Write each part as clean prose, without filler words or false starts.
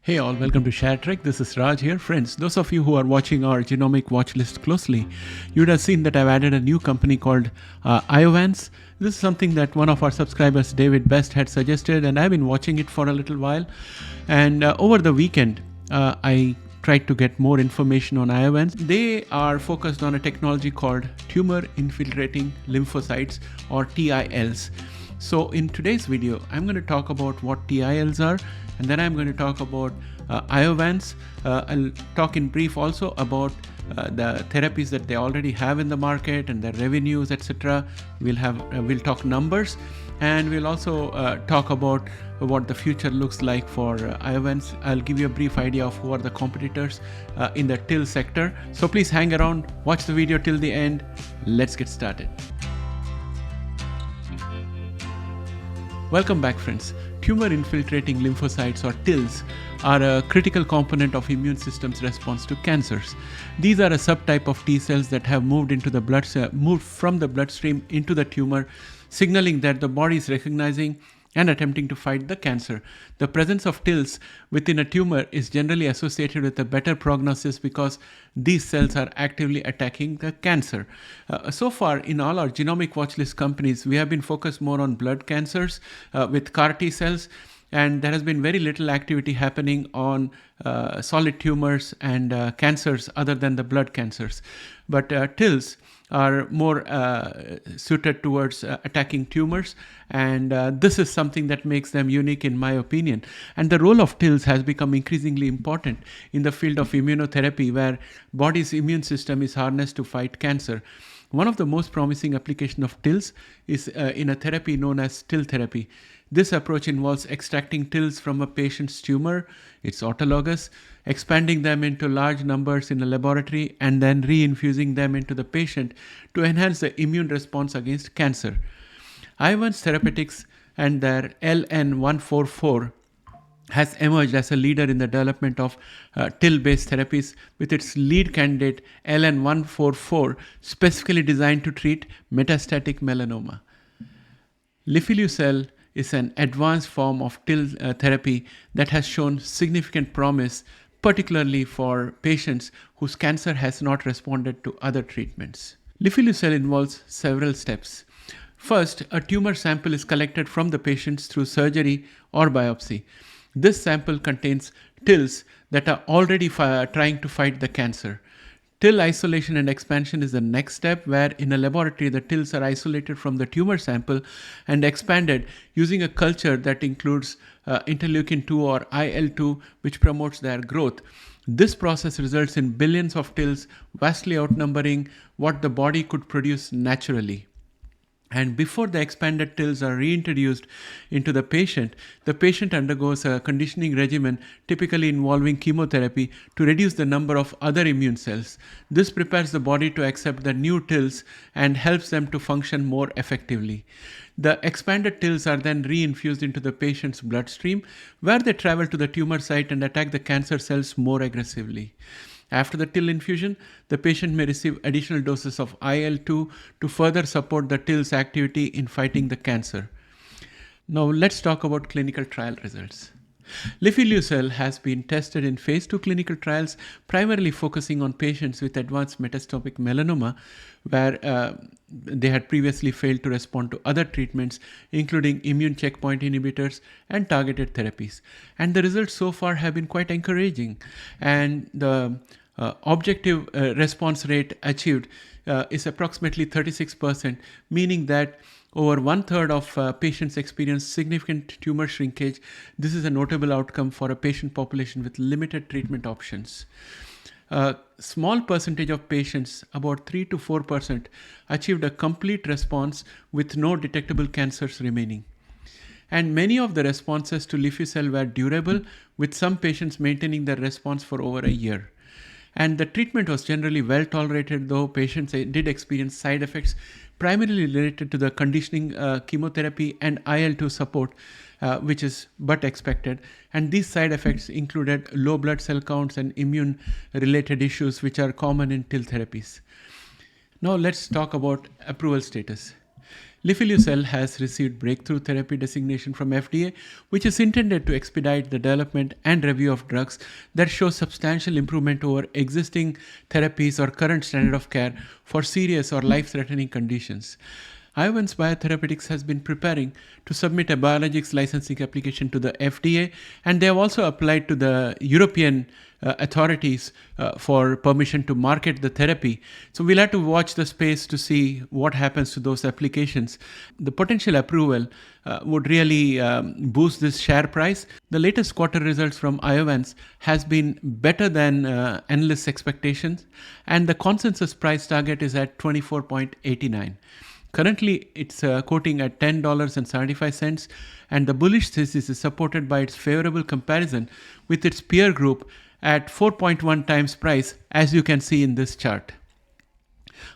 Hey all, welcome to ShareTreck. This is Raj here. Friends, those of you who are watching our genomic watch list closely, you would have seen that I've added a new company called Iovance. This is something that one of our subscribers, David Best, had suggested, and I've been watching it for a little while. And over the weekend, I tried to get more information on Iovance. They are focused on a technology called Tumor-Infiltrating Lymphocytes, or TILs. So in today's video, I'm going to talk about what TILs are, and then I'm going to talk about Iovance. I'll talk in brief also about the therapies that they already have in the market and their revenues, etc. We'll talk numbers, and we'll also talk about what the future looks like for Iovance. I'll give you a brief idea of who are the competitors in the TIL sector. So please hang around, watch the video till the end. Let's get started. Welcome back, friends. Tumor-infiltrating lymphocytes, or TILs, are a critical component of immune system's response to cancers. These are a subtype of T cells that have moved from the bloodstream into the tumor, signaling that the body is recognizing and attempting to fight the cancer. The presence of TILs within a tumor is generally associated with a better prognosis because these cells are actively attacking the cancer. So far, in all our genomic watchlist companies, we have been focused more on blood cancers with CAR T cells, and there has been very little activity happening on solid tumors and cancers other than the blood cancers. But TILs are more suited towards attacking tumors, and this is something that makes them unique in my opinion. And the role of TILs has become increasingly important in the field of immunotherapy, where body's immune system is harnessed to fight cancer. One of the most promising applications of TILs is in a therapy known as TIL therapy. This approach involves extracting TILs from a patient's tumor, it's autologous, expanding them into large numbers in a laboratory, and then reinfusing them into the patient to enhance the immune response against cancer. Iovance Therapeutics and their LN-144 has emerged as a leader in the development of TIL-based therapies, with its lead candidate LN-144 specifically designed to treat metastatic melanoma. Lifileucel is an advanced form of TIL therapy that has shown significant promise, particularly for patients whose cancer has not responded to other treatments. Lifileucel involves several steps. First, a tumor sample is collected from the patients through surgery or biopsy. This sample contains TILs that are already trying to fight the cancer. TIL isolation and expansion is the next step, where in a laboratory the TILs are isolated from the tumor sample and expanded using a culture that includes interleukin-2 or IL-2, which promotes their growth. This process results in billions of TILs, vastly outnumbering what the body could produce naturally. And before the expanded TILs are reintroduced into the patient undergoes a conditioning regimen, typically involving chemotherapy, to reduce the number of other immune cells. This prepares the body to accept the new TILs and helps them to function more effectively. The expanded TILs are then reinfused into the patient's bloodstream, where they travel to the tumor site and attack the cancer cells more aggressively. After the TIL infusion, the patient may receive additional doses of IL-2 to further support the TIL's activity in fighting the cancer. Now let's talk about clinical trial results. Lifileucel has been tested in phase 2 clinical trials, primarily focusing on patients with advanced metastatic melanoma, where they had previously failed to respond to other treatments, including immune checkpoint inhibitors and targeted therapies. And the results so far have been quite encouraging. And the objective response rate achieved is approximately 36%, meaning that over 1/3 of patients experience significant tumor shrinkage. This is a notable outcome for a patient population with limited treatment options. A small percentage of patients, about 3 to 4%, achieved a complete response with no detectable cancers remaining. And many of the responses to Lifileucel were durable, with some patients maintaining their response for over a year. And the treatment was generally well tolerated, though patients did experience side effects primarily related to the conditioning chemotherapy and IL-2 support, which is but expected. And these side effects included low blood cell counts and immune-related issues, which are common in TIL therapies. Now let's talk about approval status. Lifileucel has received breakthrough therapy designation from FDA, which is intended to expedite the development and review of drugs that show substantial improvement over existing therapies or current standard of care for serious or life-threatening conditions. Iovance Biotherapeutics has been preparing to submit a biologics licensing application to the FDA, and they have also applied to the European authorities for permission to market the therapy. So we'll have to watch the space to see what happens to those applications. The potential approval would really boost this share price. The latest quarter results from Iovance has been better than analysts' expectations, and the consensus price target is at $24.89. Currently, it's quoting at $10.75, and the bullish thesis is supported by its favorable comparison with its peer group at 4.1 times price, as you can see in this chart.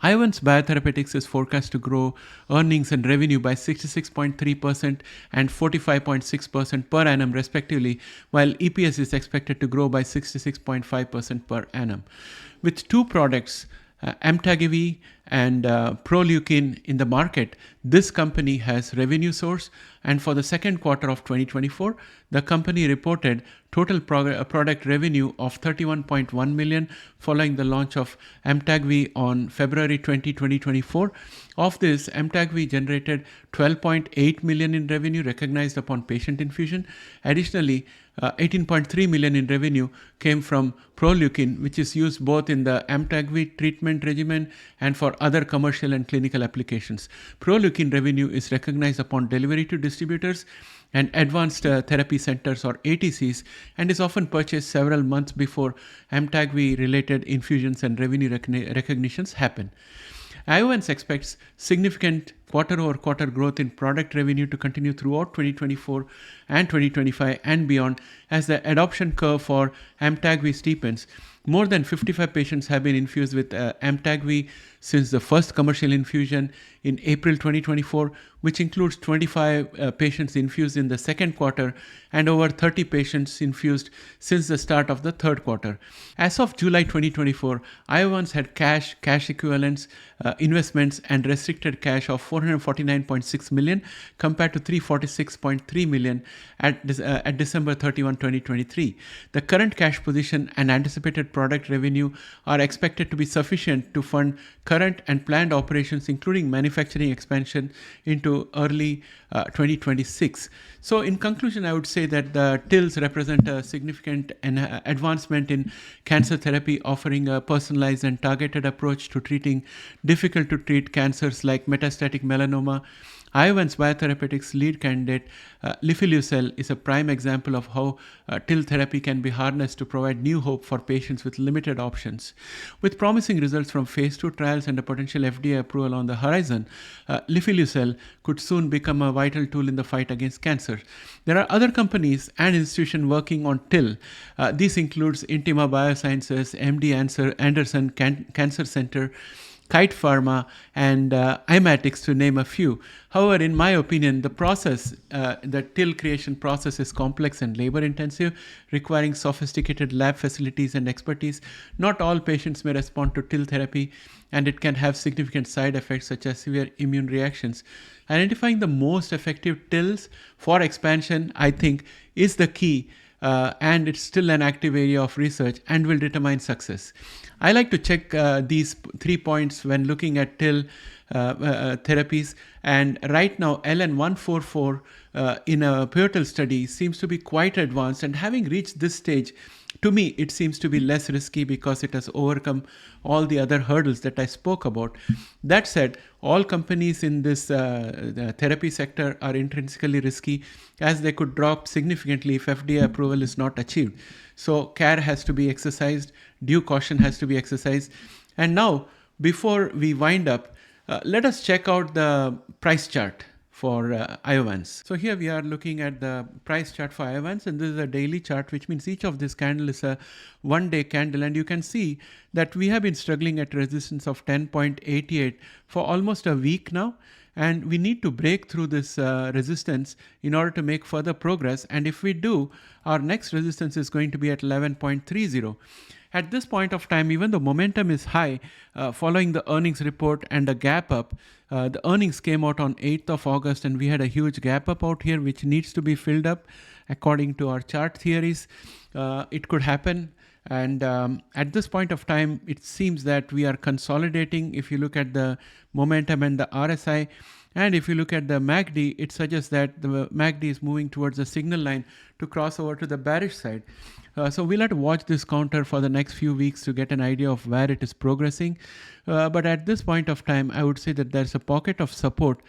Iovance Biotherapeutics is forecast to grow earnings and revenue by 66.3% and 45.6% per annum respectively, while EPS is expected to grow by 66.5% per annum. With two products, Amtagvi and Proleukin in the market, this company has revenue source, and for the second quarter of 2024, the company reported total product revenue of $31.1 million following the launch of Amtagvi on February 20, 2024. Of this, Amtagvi generated $12.8 million in revenue recognized upon patient infusion. Additionally, $18.3 million in revenue came from Proleukin, which is used both in the Amtagvi treatment regimen and for other commercial and clinical applications. Proleukin revenue is recognized upon delivery to distributors and advanced therapy centers or ATCs, and is often purchased several months before Amtagvi related infusions and revenue recognitions happen. Iovance expects significant quarter-over-quarter growth in product revenue to continue throughout 2024 and 2025 and beyond as the adoption curve for Amtagvi steepens. More than 55 patients have been infused with Amtagvi since the first commercial infusion in April 2024, which includes 25 patients infused in the second quarter and over 30 patients infused since the start of the third quarter. As of July 2024, Iovance had cash equivalents, investments, and restricted cash of $449.6 million compared to $346.3 million at December 31, 2023. The current cash position and anticipated product revenue are expected to be sufficient to fund current and planned operations, including manufacturing expansion into early 2026. So in conclusion, I would say that the TILs represent a significant advancement in cancer therapy, offering a personalized and targeted approach to treating difficult to treat cancers like metastatic melanoma. Iovance Biotherapeutics' lead candidate, Lifileucel, is a prime example of how TIL therapy can be harnessed to provide new hope for patients with limited options. With promising results from phase 2 trials and a potential FDA approval on the horizon, Lifileucel could soon become a vital tool in the fight against cancer. There are other companies and institutions working on TIL. This includes Intima Biosciences, MD Anderson Cancer Center, Kite Pharma, and Imatics, to name a few. However, in my opinion, the TIL creation process is complex and labor-intensive, requiring sophisticated lab facilities and expertise. Not all patients may respond to TIL therapy, and it can have significant side effects such as severe immune reactions. Identifying the most effective TILs for expansion, I think, is the key. And it's still an active area of research and will determine success. I like to check these 3 points when looking at TIL therapies, and right now LN-144 in a pivotal study seems to be quite advanced, and having reached this stage, to me, it seems to be less risky because it has overcome all the other hurdles that I spoke about. That said, all companies in this therapy sector are intrinsically risky, as they could drop significantly if FDA approval is not achieved. So care has to be exercised, due caution has to be exercised. And now, before we wind up, let us check out the price chart for Iovance. So here we are looking at the price chart for Iovance, and this is a daily chart, which means each of this candle is a one-day candle, and you can see that we have been struggling at resistance of 10.88 for almost a week now, and we need to break through this resistance in order to make further progress. And if we do, our next resistance is going to be at 11.30. At this point of time, even though momentum is high, following the earnings report and the gap up, the earnings came out on 8th of August and we had a huge gap up out here which needs to be filled up according to our chart theories. It could happen. And at this point of time, it seems that we are consolidating. If you look at the momentum and the RSI, and if you look at the MACD, it suggests that the MACD is moving towards the signal line to cross over to the bearish side. So we'll have to watch this counter for the next few weeks to get an idea of where it is progressing. But at this point of time, I would say that there's a pocket of support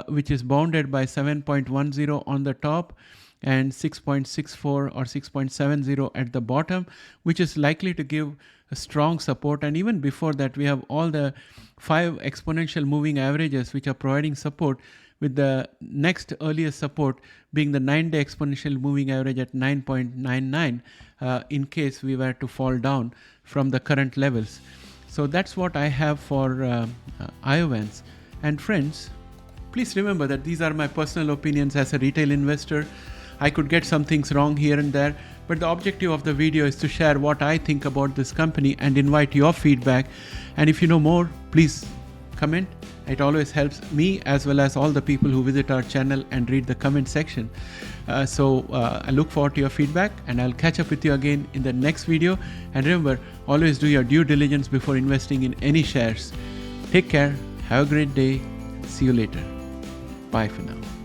which is bounded by 7.10 on the top and 6.64 or 6.70 at the bottom, which is likely to give a strong support. And even before that, we have all the 5 exponential moving averages which are providing support, with the next earliest support being the 9-day exponential moving average at 9.99 in case we were to fall down from the current levels. So that's what I have for Iovance. And friends, please remember that these are my personal opinions as a retail investor. I could get some things wrong here and there, but the objective of the video is to share what I think about this company and invite your feedback. And if you know more, please comment. It always helps me as well as all the people who visit our channel and read the comment section. So I look forward to your feedback, and I'll catch up with you again in the next video. And remember, always do your due diligence before investing in any shares. Take care. Have a great day. See you later. Bye for now.